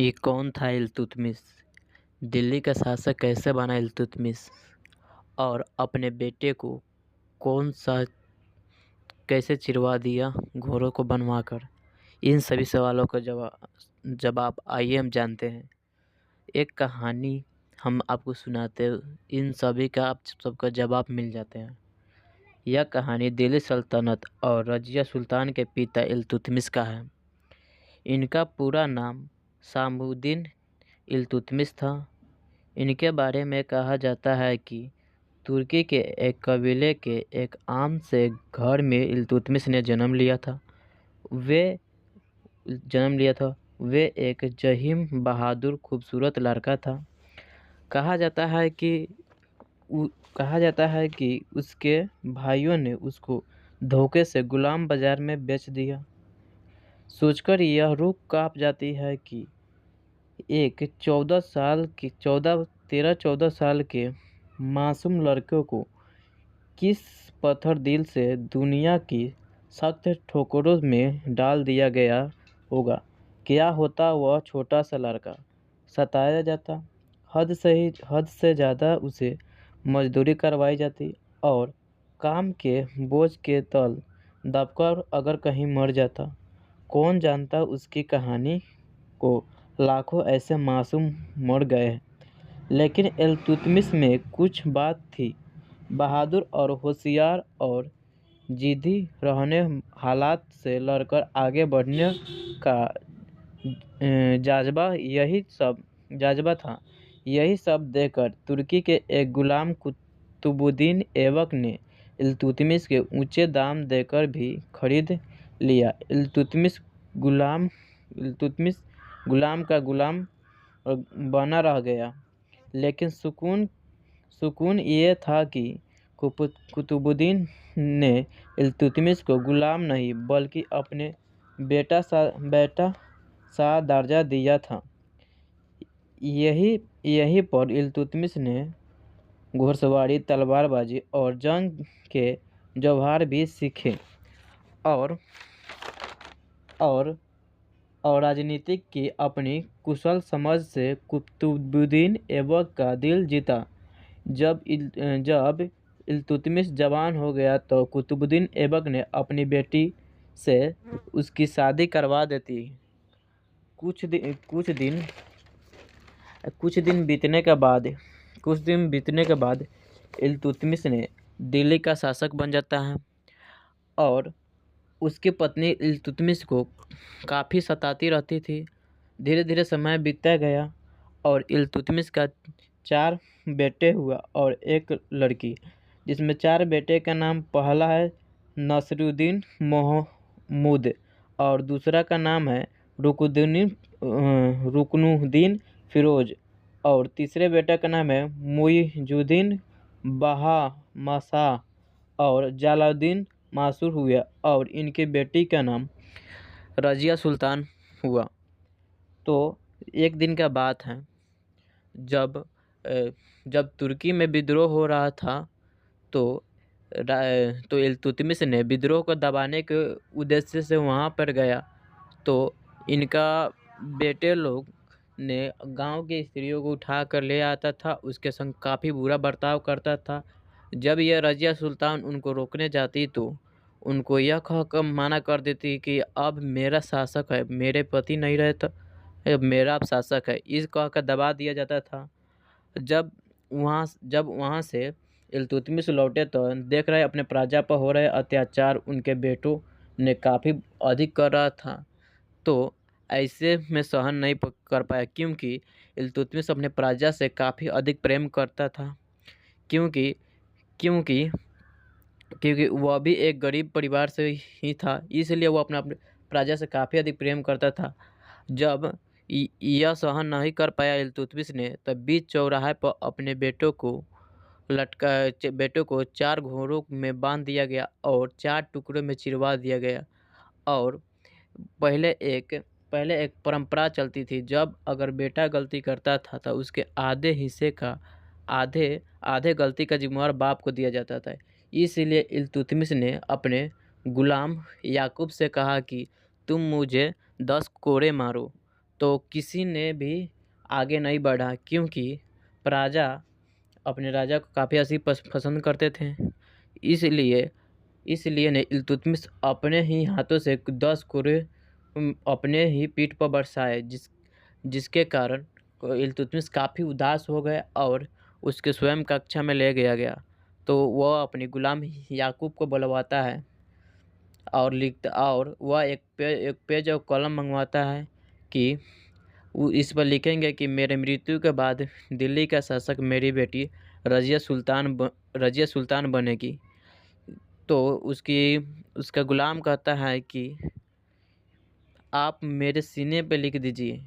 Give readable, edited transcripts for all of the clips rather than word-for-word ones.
ये कौन था इल्तुतमिश? दिल्ली का शासक कैसे बना इल्तुतमिश? और अपने बेटे को कौन सा कैसे चिरवा दिया घोड़ों को बनवाकर? इन सभी सवालों का जवाब आइए हम जानते हैं। एक कहानी हम आपको सुनाते हैं, इन सभी का आप सबका जवाब मिल जाते हैं। यह कहानी दिल्ली सल्तनत और रजिया सुल्तान के पिता इल्तुतमिश का है। इनका पूरा नाम शामुद्दीन इल्तुतमिश था। इनके बारे में कहा जाता है कि तुर्की के एक कबीले के एक आम से घर में इल्तुतमिश ने जन्म लिया था। वे एक जहीम बहादुर खूबसूरत लड़का था। कहा जाता है कि उसके भाइयों ने उसको धोखे से गुलाम बाजार में बेच दिया। सोचकर यह रूह कांप जाती है कि एक 14 साल के मासूम लड़के को किस पत्थर दिल से दुनिया की सख्त ठोकरों में डाल दिया गया होगा। क्या होता वह छोटा सा लड़का? सताया जाता, हद से ज़्यादा उसे मजदूरी करवाई जाती और काम के बोझ के तल दबकर अगर कहीं मर जाता। कौन जानता उसकी कहानी को लाखों ऐसे मासूम मर गए हैं। लेकिन इल्तुतमिश में कुछ बात थी। बहादुर और होशियार और जिद्दी रहने, हालात से लड़कर आगे बढ़ने का जाज़बा था। यही सब देखकर तुर्की के एक गुलाम कुतुबुद्दीन ऐबक ने इल्तुतमिश के ऊंचे दाम देकर भी खरीद लिया। इल्तुतमिश गुलाम का गुलाम बना रह गया। लेकिन सुकून ये था कि कुतुबुद्दीन ने इल्तुतमिश को गुलाम नहीं बल्कि अपने बेटा सा दर्जा दिया था। यही पर इल्तुतमिश ने घुड़सवारी, तलवारबाजी और जंग के जौहर भी सीखे और राजनीतिक की अपनी कुशल समझ से कुतुबुद्दीन ऐबक का दिल जीता। जब इल्तुतमिश जवान हो गया तो कुतुबुद्दीन ऐबक ने अपनी बेटी से उसकी शादी करवा देती। कुछ दिन बीतने के बाद इल्तुतमिश ने दिल्ली का शासक बन जाता है और उसकी पत्नी इल्तुतमिश को काफ़ी सताती रहती थी। धीरे धीरे समय बीतता गया और इल्तुतमिश का 4 बेटे हुआ और एक लड़की, जिसमें 4 बेटे का नाम पहला है नसरुद्दीन महमूद और दूसरा का नाम है रुकनुद्दीन फिरोज और तीसरे बेटे का नाम है मुइजुद्दीन बहामशाह और जलालुद्दीन मासूर हुए और इनकी बेटी का नाम रजिया सुल्तान हुआ। तो एक दिन का बात है, जब तुर्की में विद्रोह हो रहा था तो इल्तुतमिश ने विद्रोह को दबाने के उद्देश्य से वहाँ पर गया। तो इनका बेटे लोग ने गांव की स्त्रियों को उठा कर ले आता था, उसके संग काफ़ी बुरा बर्ताव करता था। जब यह रजिया सुल्तान उनको रोकने जाती तो उनको यह कहकर मना कर देती कि अब मेरा शासक है, मेरे पति नहीं रहे तो अब मेरा अब शासक है, इस कहकर दबा दिया जाता था। जब वहाँ से इल्तुतमिश लौटे तो देख रहे अपने प्रजा पर हो रहे अत्याचार उनके बेटों ने काफ़ी अधिक कर रहा था। तो ऐसे में सहन नहीं कर पाया, क्योंकि इल्तुतमिश अपने प्रजा से काफ़ी अधिक प्रेम करता था। क्योंकि वह भी एक गरीब परिवार से ही था, इसलिए वो अपने प्रजा से काफ़ी अधिक प्रेम करता था। जब यह सहन नहीं कर पाया इल्तुतमिश ने, तब बीच चौराहे पर अपने बेटों को 4 घोड़ों में बांध दिया गया और 4 टुकड़ों में चिरवा दिया गया। और पहले एक परंपरा चलती थी, जब अगर बेटा गलती करता था तो उसके आधे हिस्से का आधे गलती का जिम्मेवार बाप को दिया जाता था। इसलिए इल्तुतमिश ने अपने गुलाम याकूब से कहा कि तुम मुझे 10 कोड़े मारो। तो किसी ने भी आगे नहीं बढ़ा, क्योंकि राजा अपने राजा को काफ़ी असी पसंद करते थे। इसलिए ने इल्तुतमिश अपने ही हाथों से 10 कुरे अपने ही पीठ पर बरसाए, जिसके कारण इल्तुतमिश काफ़ी उदास हो गए और उसके स्वयं कक्षा में ले गया। तो वह अपने गुलाम याकूब को बुलवाता है और वह एक पेज और कलम मंगवाता है कि इस पर लिखेंगे कि मेरे मृत्यु के बाद दिल्ली का शासक मेरी बेटी रज़िया सुल्तान बनेगी। तो उसका गुलाम कहता है कि आप मेरे सीने पे लिख दीजिए,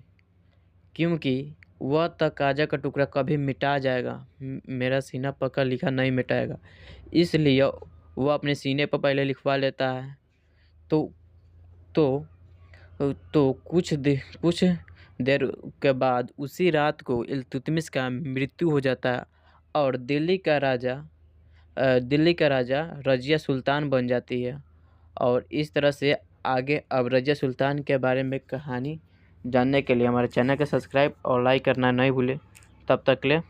क्योंकि वह तकाजा का टुकड़ा कभी मिटा जाएगा, मेरा सीना पक्का लिखा नहीं मिटाएगा। इसलिए वह अपने सीने पर पहले लिखवा लेता है। तो कुछ देर के बाद उसी रात को इल्तुतमिश का मृत्यु हो जाता है और दिल्ली का राजा रज़िया सुल्तान बन जाती है। और इस तरह से आगे अब रज़िया सुल्तान के बारे में कहानी जानने के लिए हमारे चैनल को सब्सक्राइब और लाइक करना नहीं भूलें। तब तक के लिए